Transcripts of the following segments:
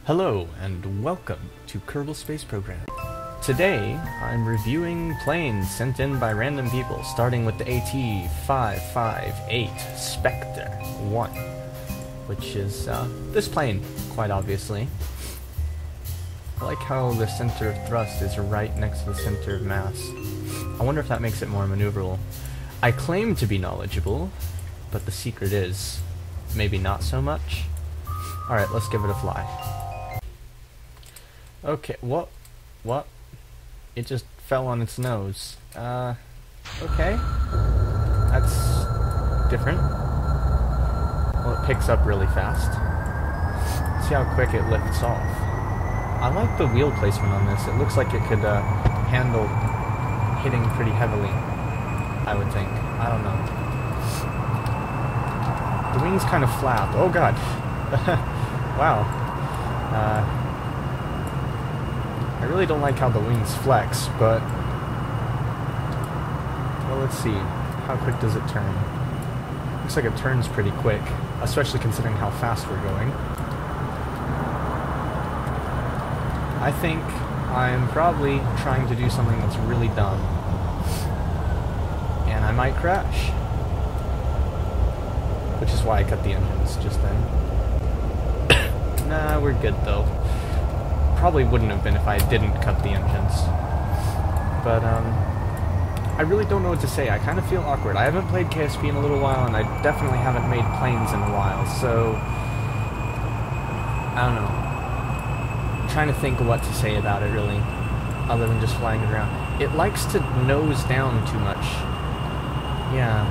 Hello and welcome to Kerbal Space Program. Today I'm reviewing planes sent in by random people, starting with the AT-558 Spectre 1, which is this plane, quite obviously. I like how the center of thrust is right next to the center of mass. I wonder if that makes it more maneuverable. I claim to be knowledgeable, but the secret is maybe not so much. Alright, let's give it a fly. Okay, what? It just fell on its nose. Okay. That's different. Well, it picks up really fast. See how quick it lifts off. I like the wheel placement on this. It looks like it could handle hitting pretty heavily, I would think. I don't know. The wings kind of flap. Oh god. Wow. I really don't like how the wings flex, but... well, let's see. How quick does it turn? Looks like it turns pretty quick, especially considering how fast we're going. I think I'm probably trying to do something that's really dumb. And I might crash. Which is why I cut the engines just then. Nah, we're good though. Probably wouldn't have been if I didn't cut the engines. But, I really don't know what to say. I kind of feel awkward. I haven't played KSP in a little while, and I definitely haven't made planes in a while, so... I don't know. I'm trying to think of what to say about it, really, other than just flying it around. It likes to nose down too much. Yeah,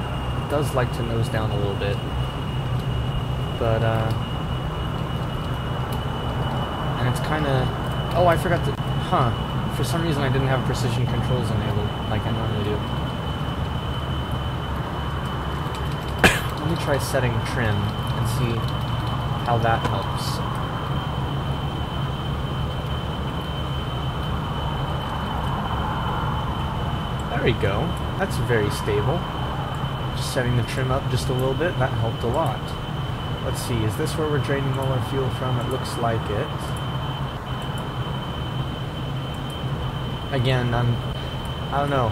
it does like to nose down a little bit. But, and it's kind of... oh, I forgot to... huh. For some reason I didn't have precision controls enabled, like I normally do. Let me try setting trim and see how that helps. There we go. That's very stable. Just setting the trim up just a little bit, that helped a lot. Let's see, is this where we're draining all our fuel from? It looks like it. Again, I don't know.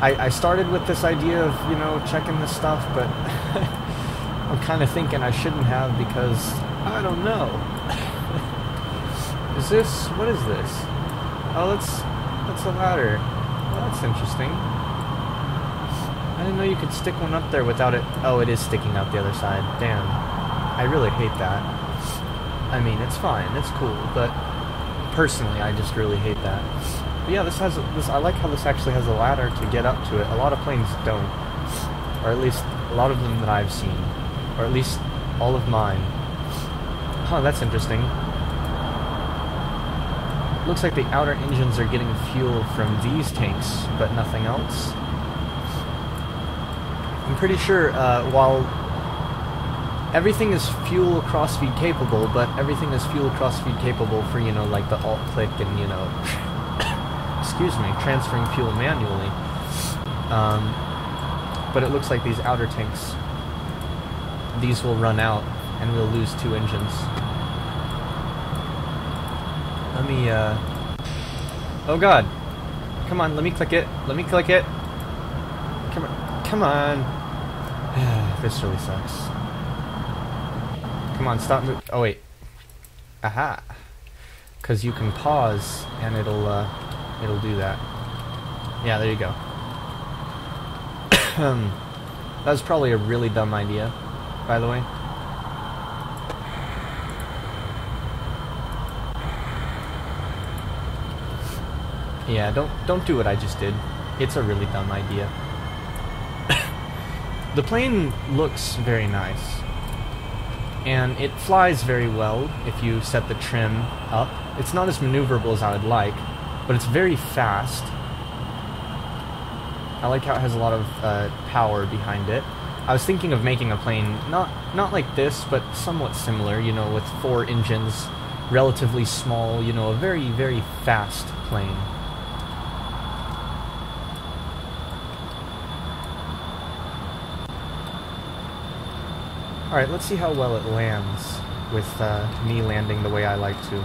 I started with this idea of, you know, checking this stuff, but I'm kind of thinking I shouldn't have because, I don't know. Is this, what is this? Oh, that's a ladder. Well, that's interesting. I didn't know you could stick one up there without it. Oh, it is sticking out the other side. Damn. I really hate that. I mean, it's fine, it's cool, but personally, I just really hate that. But yeah, I like how this actually has a ladder to get up to it. A lot of planes don't. Or at least a lot of them that I've seen. Or at least all of mine. Huh, that's interesting. Looks like the outer engines are getting fuel from these tanks, but nothing else. I'm pretty sure, while everything is fuel crossfeed capable, but everything is fuel crossfeed capable for, you know, like the alt-click and, you know... excuse me, transferring fuel manually. But it looks like these outer tanks, these will run out and we'll lose 2 engines. Let me, oh god. Come on, let me click it. Let me click it. Come on. Come on. This really sucks. Come on, stop moving. Oh wait. Aha. Because you can pause and it'll do that. Yeah, there you go. That was probably a really dumb idea, by the way. Yeah, don't do what I just did. It's a really dumb idea. The plane looks very nice. And it flies very well if you set the trim up. It's not as maneuverable as I would like, but it's very fast. I like how it has a lot of power behind it. I was thinking of making a plane not like this, but somewhat similar, you know, with 4 engines, relatively small, you know, a very, very fast plane. Alright, let's see how well it lands. with me landing the way I like to.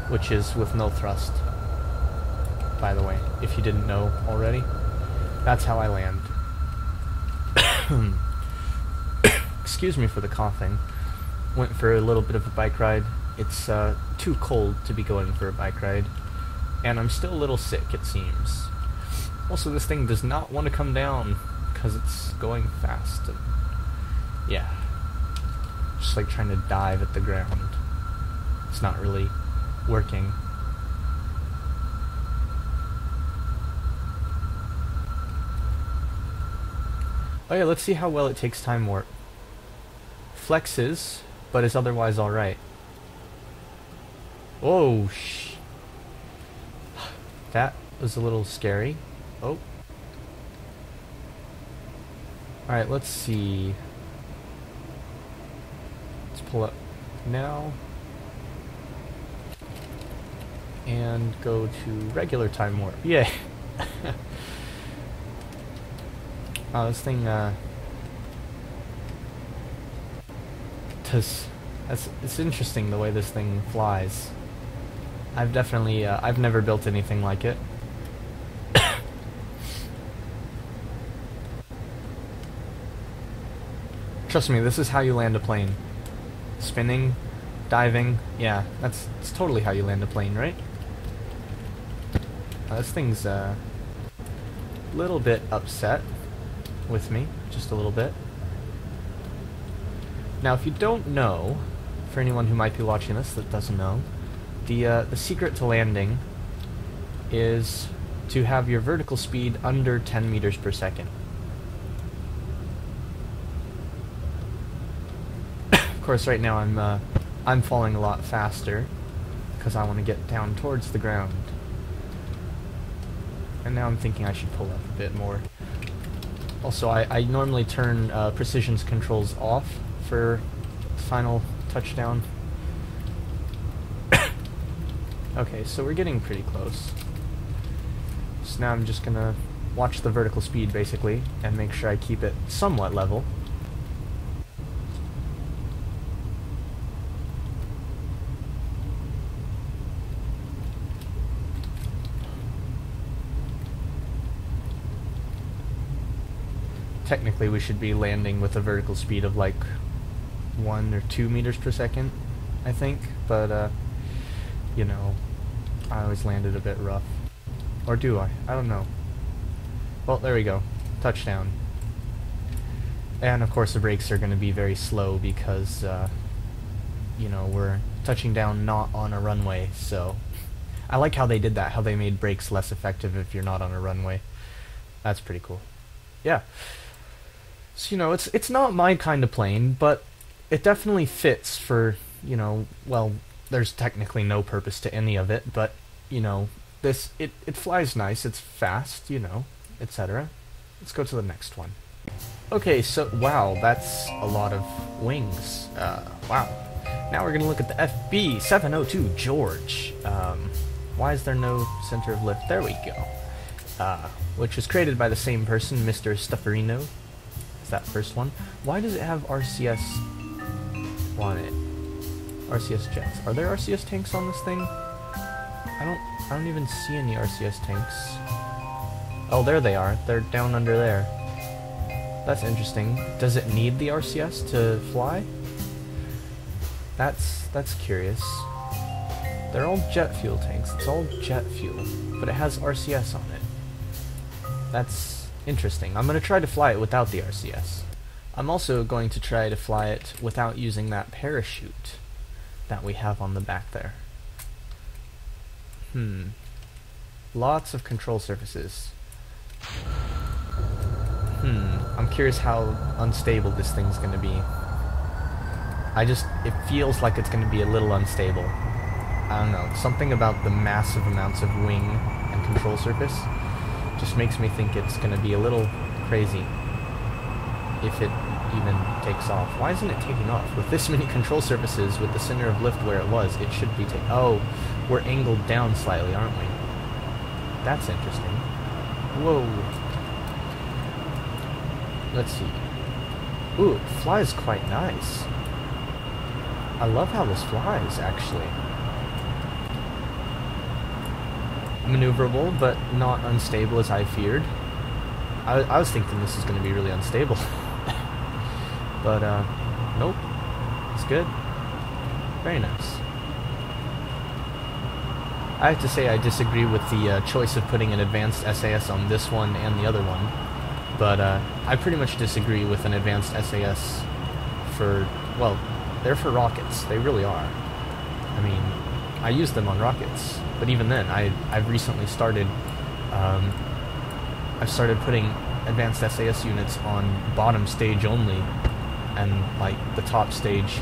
Which is with no thrust, by the way, if you didn't know already. That's how I land. Excuse me for the coughing. Went for a little bit of a bike ride. It's too cold to be going for a bike ride, and I'm still a little sick, it seems. Also, this thing does not want to come down because it's going fast. And yeah, just like trying to dive at the ground. It's not really working. Oh yeah, let's see how well it takes time warp. Flexes, but is otherwise alright. Oh, that was a little scary. Oh. Alright, let's see. Let's pull up now. And go to regular time warp. Yay! Oh, this thing, it's interesting the way this thing flies. I've definitely, I've never built anything like it. Trust me, this is how you land a plane. Spinning, diving, yeah, that's totally how you land a plane, right? This thing's a little bit upset with me, just a little bit. Now, if you don't know, for anyone who might be watching this that doesn't know, the secret to landing is to have your vertical speed under 10 meters per second. Of course, right now I'm falling a lot faster because I want to get down towards the ground. And now I'm thinking I should pull up a bit more. Also, I normally turn precision's controls off for final touchdown. Okay, so we're getting pretty close. So now I'm just gonna watch the vertical speed, basically, and make sure I keep it somewhat level. Technically, we should be landing with a vertical speed of like 1 or 2 meters per second, I think, but you know, I always landed a bit rough. Or do I? I don't know. Well, there we go. Touchdown. And of course the brakes are going to be very slow because, you know, we're touching down not on a runway, so... I like how they did that, how they made brakes less effective if you're not on a runway. That's pretty cool. Yeah. So, you know, it's not my kind of plane, but it definitely fits for, you know, well, there's technically no purpose to any of it, but, you know, it flies nice, it's fast, you know, etc. Let's go to the next one. Okay, so, wow, that's a lot of wings. Wow. Now we're going to look at the FB 702 George. Why is there no center of lift? There we go. Which was created by the same person, Mr. Stufferino. Is that first one? Why does it have RCS on it? RCS jets. Are there RCS tanks on this thing? I don't even see any RCS tanks. Oh, there they are. They're down under there. That's interesting. Does it need the RCS to fly? That's curious. They're all jet fuel tanks. It's all jet fuel, but it has RCS on it. That's interesting. I'm going to try to fly it without the RCS. I'm also going to try to fly it without using that parachute that we have on the back there. Lots of control surfaces. I'm curious how unstable this thing's going to be. It feels like it's going to be a little unstable. I don't know, something about the massive amounts of wing and control surface just makes me think it's going to be a little crazy if it even takes off. Why isn't it taking off? With this many control surfaces, with the center of lift where it was, it should be taking... Oh, we're angled down slightly, aren't we? That's interesting. Whoa. Let's see. Ooh, it flies quite nice. I love how this flies, actually. Maneuverable, but not unstable as I feared. I was thinking this is going to be really unstable. But, nope. It's good. Very nice. I have to say I disagree with the choice of putting an advanced SAS on this one and the other one. But, I pretty much disagree with an advanced SAS for, well, they're for rockets. They really are. I mean, I use them on rockets. But even then, I've recently started, I've started putting advanced SAS units on bottom stage only, and like the top stage,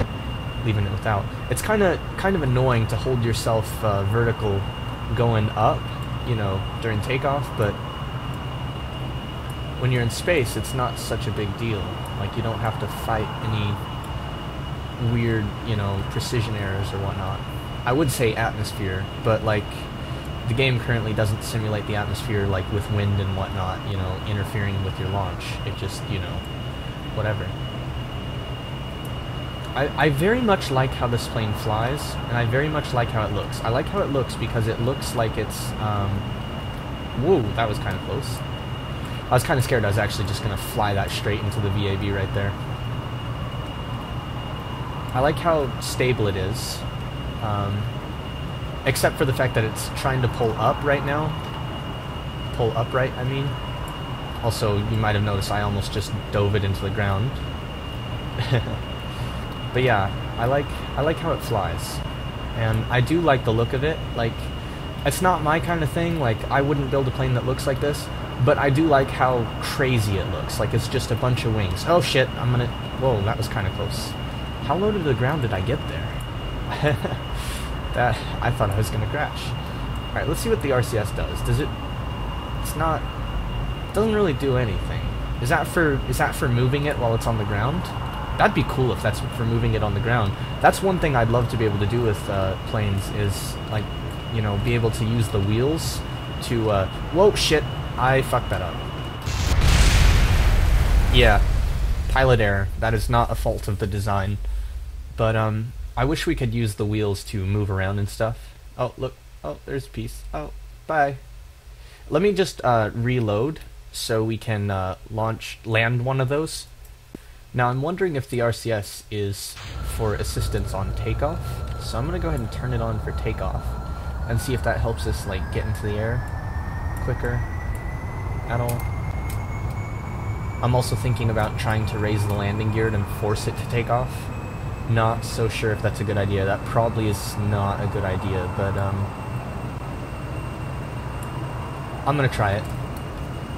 leaving it without. It's kind of annoying to hold yourself vertical going up, you know, during takeoff, but when you're in space, it's not such a big deal. Like, you don't have to fight any weird, you know, precision errors or whatnot. I would say atmosphere, but like, the game currently doesn't simulate the atmosphere, like with wind and whatnot, you know, interfering with your launch. It just, you know, whatever. I very much like how this plane flies, and I very much like how it looks. I like how it looks because it looks like it's, whoa, that was kind of close. I was kind of scared I was actually just going to fly that straight into the VAB right there. I like how stable it is. Except for the fact that it's trying to pull up right now. Pull upright, I mean. Also, you might have noticed I almost just dove it into the ground. But yeah, I like how it flies. And I do like the look of it. Like, it's not my kind of thing. Like, I wouldn't build a plane that looks like this. But I do like how crazy it looks. Like, it's just a bunch of wings. Oh shit, I'm gonna... Whoa, that was kind of close. How low to the ground did I get there? That, I thought I was gonna crash. Alright, let's see what the RCS does. Does it... It's not... It doesn't really do anything. Is that for moving it while it's on the ground? That'd be cool if that's for moving it on the ground. That's one thing I'd love to be able to do with planes is, like, you know, be able to use the wheels to, whoa, shit, I fucked that up. Yeah, pilot error. That is not a fault of the design. But, I wish we could use the wheels to move around and stuff. Oh, look. Oh, there's a piece. Oh, bye. Let me just, reload so we can, land one of those. Now, I'm wondering if the RCS is for assistance on takeoff, so I'm going to go ahead and turn it on for takeoff, and see if that helps us, like, get into the air quicker at all. I'm also thinking about trying to raise the landing gear and force it to take off. Not so sure if that's a good idea. That probably is not a good idea, but, I'm going to try it.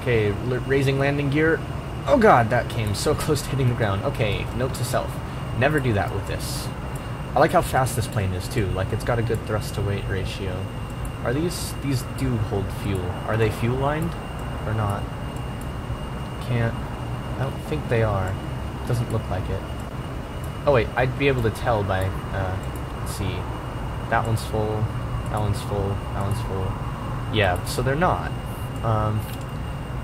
Okay, raising landing gear. Oh god, that came so close to hitting the ground. Okay, note to self. Never do that with this. I like how fast this plane is too. Like, it's got a good thrust to weight ratio. Are these do hold fuel. Are they fuel lined or not? Can't. I don't think they are. Doesn't look like it. Oh wait, I'd be able to tell by, let's see. That one's full, that one's full, that one's full. Yeah, so they're not.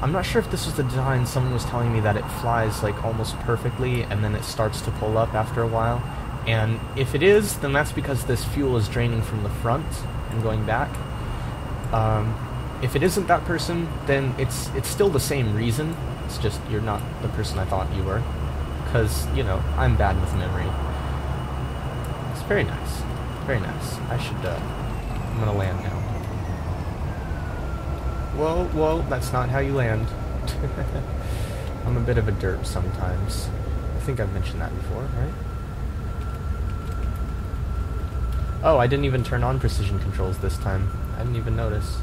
I'm not sure if this was the design. Someone was telling me that it flies like almost perfectly and then it starts to pull up after a while. And if it is, then that's because this fuel is draining from the front and going back. If it isn't that person, then it's still the same reason. It's just you're not the person I thought you were. Because, you know, I'm bad with memory. It's very nice. Very nice. I should, I'm gonna land now. Whoa, whoa, that's not how you land. I'm a bit of a derp sometimes. I think I've mentioned that before, right? Oh, I didn't even turn on precision controls this time. I didn't even notice.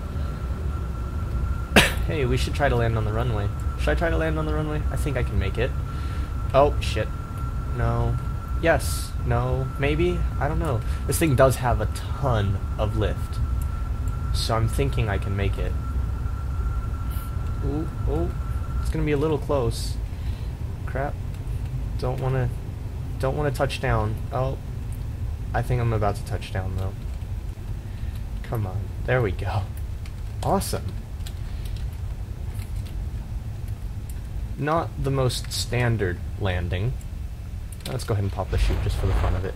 Hey, we should try to land on the runway. Should I try to land on the runway? I think I can make it. Oh, shit. No. Yes. No. Maybe? I don't know. This thing does have a ton of lift. So I'm thinking I can make it. Ooh, oh, it's gonna be a little close. Crap. Don't wanna touch down. Oh, I think I'm about to touch down though. Come on, there we go. Awesome. not the most standard landing. Let's go ahead and pop the chute just for the fun of it.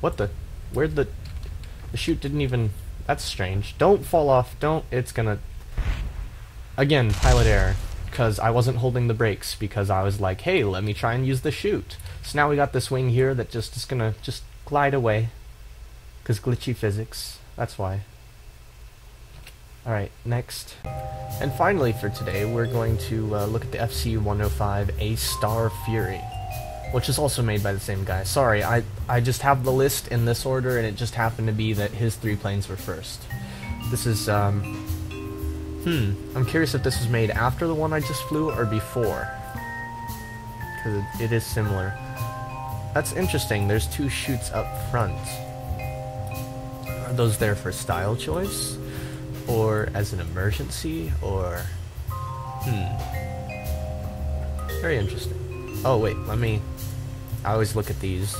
What the? Where'd the chute didn't even... That's strange. Don't fall off. Don't. It's gonna... Again, pilot error. Because I wasn't holding the brakes. Because I was like, hey, let me try and use the chute. So now we got this wing here that just is gonna just glide away. Because glitchy physics. That's why. Alright, next. And finally for today, we're going to look at the FC-105 AAR Fury, which is also made by the same guy. Sorry, I just have the list in this order, and it just happened to be that his 3 planes were first. This is, I'm curious if this was made after the one I just flew, or before. Because it is similar. That's interesting, there's 2 chutes up front. Are those there for style choice? Or as an emergency? Or... Very interesting. Oh wait, I always look at these.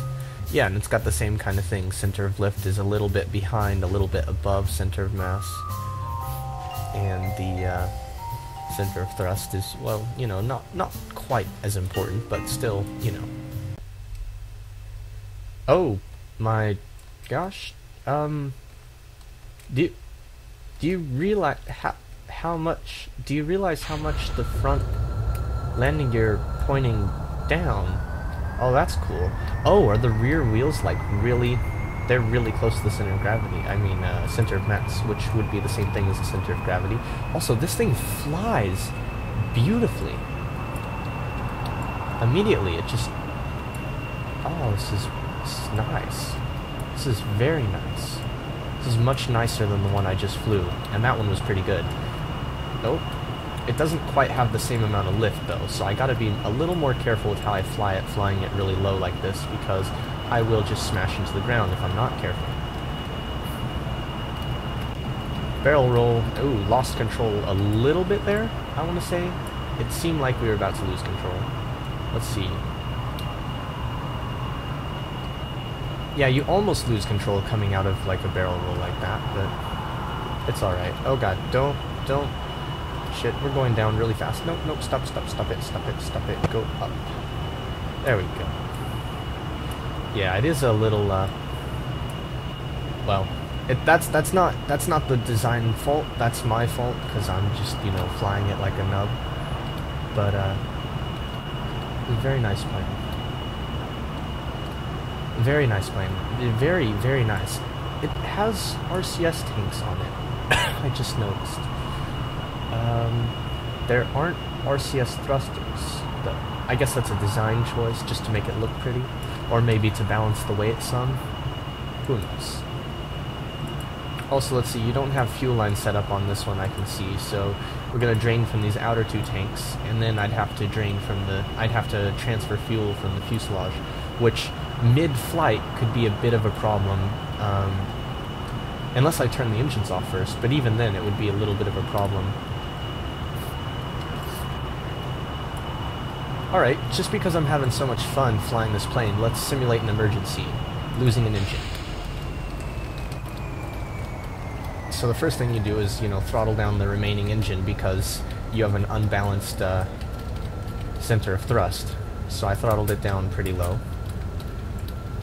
Yeah, and it's got the same kind of thing. Center of lift is a little bit behind, a little bit above center of mass. And the center of thrust is, well, you know, not quite as important, but still, you know. Oh my gosh. Do you realize how much the front landing gear pointing down? Oh, that's cool. Oh, are the rear wheels like really... They're really close to the center of gravity. I mean, center of mass, which would be the same thing as the center of gravity. Also, this thing flies beautifully. Immediately, it just... Oh, this is nice. This is very nice. This is much nicer than the one I just flew, and that one was pretty good. Nope. It doesn't quite have the same amount of lift, though, so I gotta be a little more careful with how I fly it, flying it really low like this, because I will just smash into the ground if I'm not careful. Barrel roll. Ooh, lost control a little bit there, I want to say. It seemed like we were about to lose control. Let's see. Yeah, you almost lose control coming out of like a barrel roll like that, but it's alright. Oh god, don't. Shit, we're going down really fast. Nope, stop it, go up. There we go. Yeah, it is a little, well, that's not the design fault, that's my fault, because I'm just, you know, flying it like a nub. But, very nice plane. Very nice plane. Very, very nice. It has RCS tanks on it. I just noticed. There aren't RCS thrusters, though. I guess that's a design choice, just to make it look pretty. Or maybe to balance the weight some. Who knows? Also, let's see, you don't have fuel line set up on this one, I can see, so we're gonna drain from these outer 2 tanks, and then I'd have to transfer fuel from the fuselage, which mid-flight could be a bit of a problem, unless I turn the engines off first, but even then it would be a little bit of a problem. Alright, just because I'm having so much fun flying this plane, let's simulate an emergency, losing an engine. So the first thing you do is, you know, throttle down the remaining engine because you have an unbalanced center of thrust. So I throttled it down pretty low.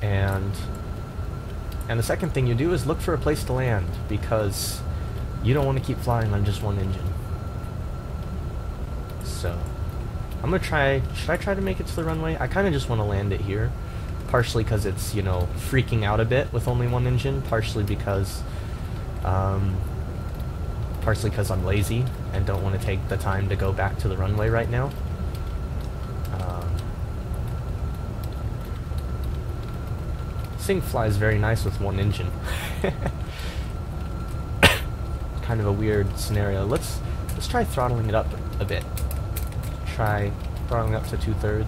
And the second thing you do is look for a place to land, because you don't want to keep flying on just one engine. So I'm gonna try, should I try to make it to the runway? I kind of just want to land it here, partially because it's, you know, freaking out a bit with only one engine, partially because I'm lazy and don't want to take the time to go back to the runway right now. This thing flies very nice with one engine. Kind of a weird scenario. Let's try throttling it up a bit. Try throttling up to 2/3,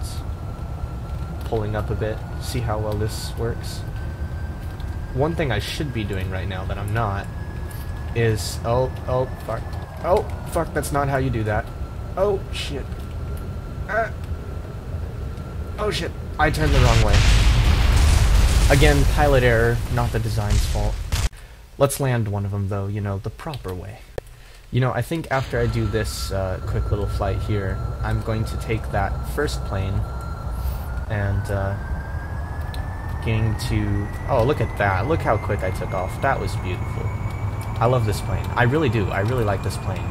pulling up a bit, see how well this works. One thing I should be doing right now that I'm not is, oh fuck, that's not how you do that. Oh shit. Oh shit, I turned the wrong way. Again, pilot error, not the design's fault. Let's land one of them though, you know, the proper way. You know, I think after I do this quick little flight here, I'm going to take that first plane and getting to... Oh, look at that. Look how quick I took off. That was beautiful. I love this plane. I really do. I really like this plane.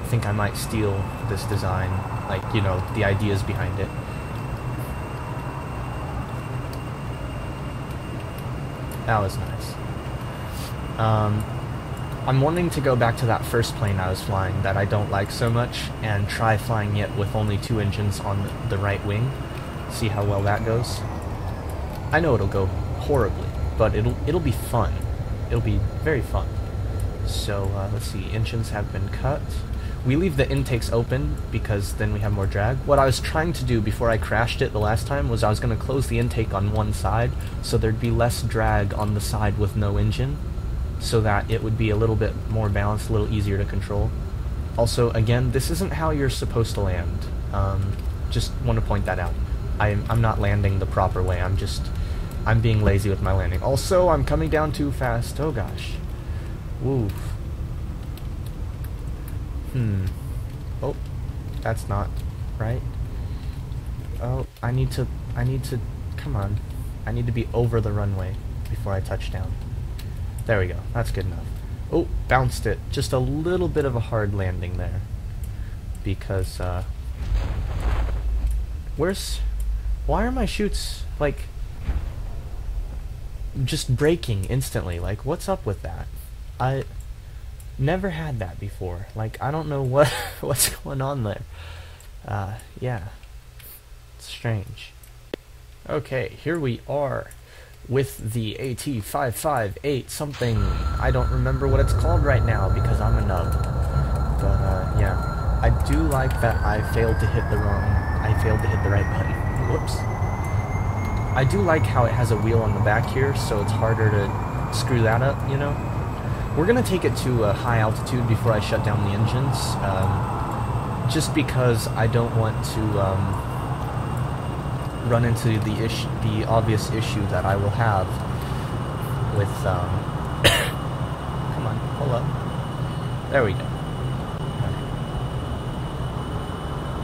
I think I might steal this design, like, you know, the ideas behind it. That was nice. I'm wanting to go back to that first plane I was flying that I don't like so much and try flying it with only 2 engines on the right wing. See how well that goes. I know it'll go horribly, but it'll be fun. It'll be very fun. So let's see, engines have been cut. We leave the intakes open because then we have more drag. What I was trying to do before I crashed it the last time was I was going to close the intake on one side so there'd be less drag on the side with no engine, so that it would be a little bit more balanced, a little easier to control. Also, again, this isn't how you're supposed to land. Just want to point that out. I'm not landing the proper way. I'm being lazy with my landing. Also, I'm coming down too fast. Oh gosh. Woof. Oh, that's not right. Oh, I need to, come on. I need to be over the runway before I touch down. There we go. That's good enough. Oh, bounced it. Just a little bit of a hard landing there. Because, why are my chutes, like, just breaking instantly? Like, what's up with that? I never had that before. Like, I don't know what's going on there. Yeah. It's strange. Okay, here we are with the AT558 something. I don't remember what it's called right now because I'm a nub. But, yeah. I do like that I failed to hit the right button. Whoops. I do like how it has a wheel on the back here, so it's harder to screw that up, you know? We're going to take it to a high altitude before I shut down the engines, just because I don't want to run into the obvious issue that I will have with... Come on, hold up. There we go.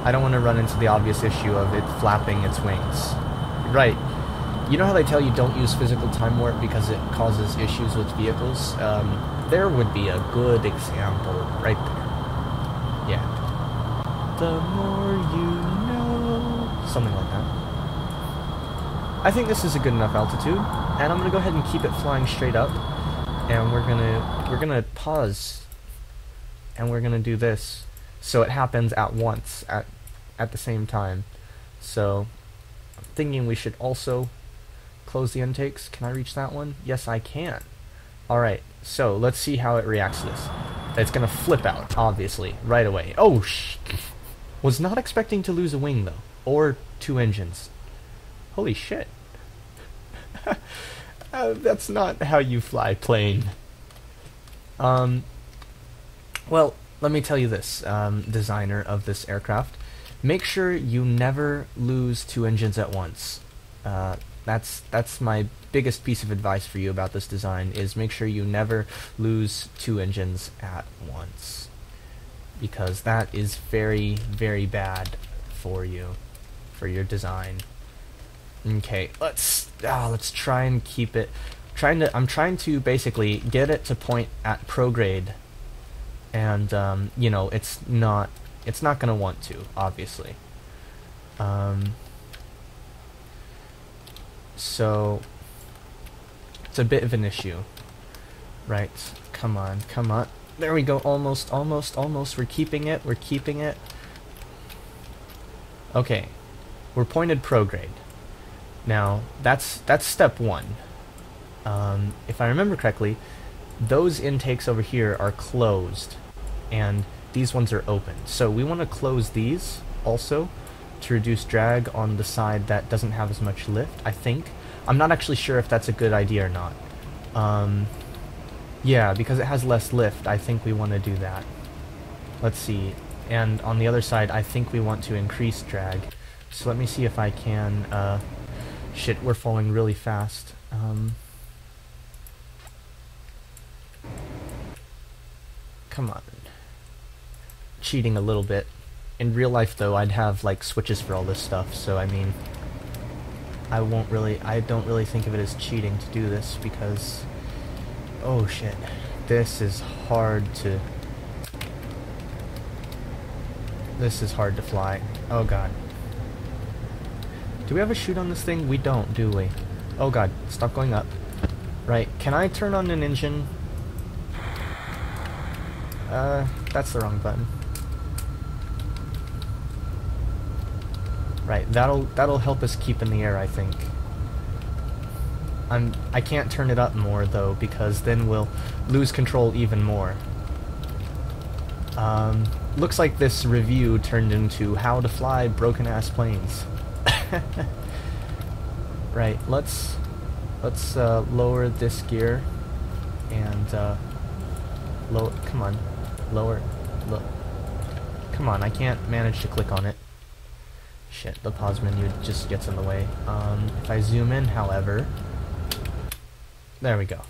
I don't want to run into the obvious issue of it flapping its wings. Right. You know how they tell you don't use physical time warp because it causes issues with vehicles? There would be a good example right there. Yeah. The more you know... Something like that. I think this is a good enough altitude, and I'm going to go ahead and keep it flying straight up, and we're gonna pause, and we're going to do this, so it happens at once, at the same time. So, I'm thinking we should also close the intakes. Can I reach that one? Yes, I can. Alright, so let's see how it reacts to this. It's gonna flip out, obviously, right away. Oh, was not expecting to lose a wing, though. Or 2 engines. Holy shit. That's not how you fly plane. Well, let me tell you this, designer of this aircraft. Make sure you never lose 2 engines at once. That's my biggest piece of advice for you about this design, is make sure you never lose 2 engines at once. Because that is very, very bad for you, for your design. Okay, let's try and keep it... I'm trying to basically get it to point at prograde. And, you know, it's not gonna want to, obviously. So, it's a bit of an issue. Right, come on, come on. There we go, almost, almost, almost. We're keeping it, we're keeping it. Okay, we're pointed prograde. Now, that's step 1. If I remember correctly, those intakes over here are closed, and these ones are open. So we want to close these also to reduce drag on the side that doesn't have as much lift, I think. I'm not actually sure if that's a good idea or not. Yeah, because it has less lift, I think we want to do that. Let's see. And on the other side, I think we want to increase drag. So let me see if I can... Shit, we're falling really fast. come on. Cheating a little bit. In real life, though, I'd have, like, switches for all this stuff, so, I mean, I don't really think of it as cheating to do this, because, oh shit, this is hard to fly. Oh god. Do we have a chute on this thing? We don't, do we? Oh god, stop going up. Right, can I turn on an engine? That's the wrong button. Right, that'll help us keep in the air, I think. I can't turn it up more though, because then we'll lose control even more. Looks like this review turned into how to fly broken ass planes. Right, let's lower this gear and come on, lower. Come on, I can't manage to click on it. Shit, the pause menu just gets in the way. If I zoom in, however, there we go.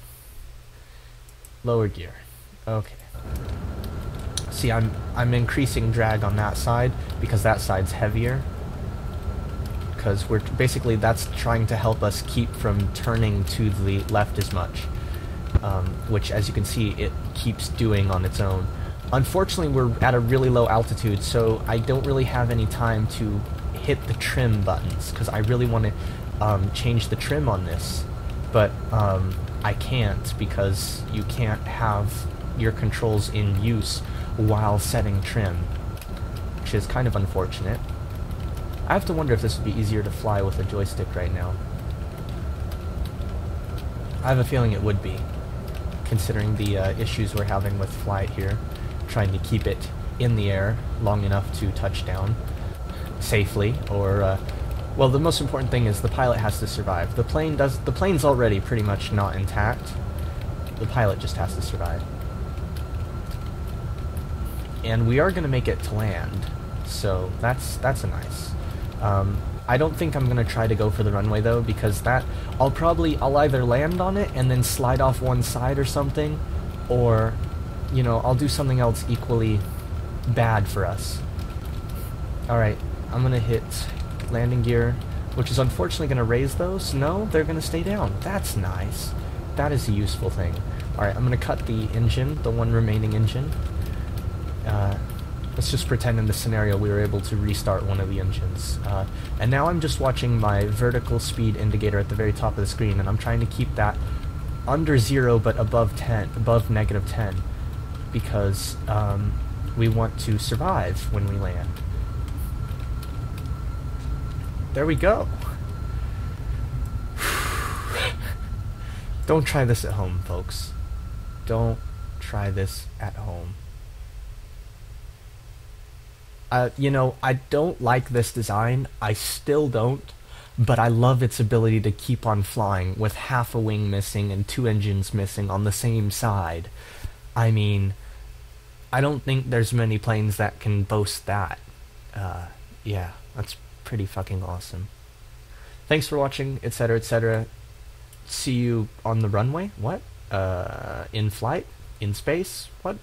Lower gear. Okay. See, I'm increasing drag on that side because that side's heavier. Because basically that's trying to help us keep from turning to the left as much, which, as you can see, it keeps doing on its own. Unfortunately, we're at a really low altitude, so I don't really have any time to hit the trim buttons, because I really want to change the trim on this, but I can't, because you can't have your controls in use while setting trim, which is kind of unfortunate. I have to wonder if this would be easier to fly with a joystick right now. I have a feeling it would be, considering the issues we're having with flight here, trying to keep it in the air long enough to touch down safely, or well, the most important thing is the pilot has to survive. The plane's already pretty much not intact. The pilot just has to survive. And we are going to make it to land, so that's a nice. I don't think I'm going to try to go for the runway though, because I'll either land on it and then slide off one side or something, or, you know, I'll do something else equally bad for us. Alright, I'm going to hit landing gear, which is unfortunately going to raise those. No, they're going to stay down. That's nice. That is a useful thing. Alright, I'm going to cut the engine, the one remaining engine. Let's just pretend in this scenario we were able to restart one of the engines. And now I'm just watching my vertical speed indicator at the very top of the screen, and I'm trying to keep that under 0 but above negative 10, because we want to survive when we land. There we go. Don't try this at home, folks. Don't try this at home. You know, I don't like this design. I still don't. But I love its ability to keep on flying with half a wing missing and 2 engines missing on the same side. I mean, I don't think there's many planes that can boast that. Yeah, that's pretty fucking awesome. Thanks for watching, etc., etc. See you on the runway? What? In flight? In space? What?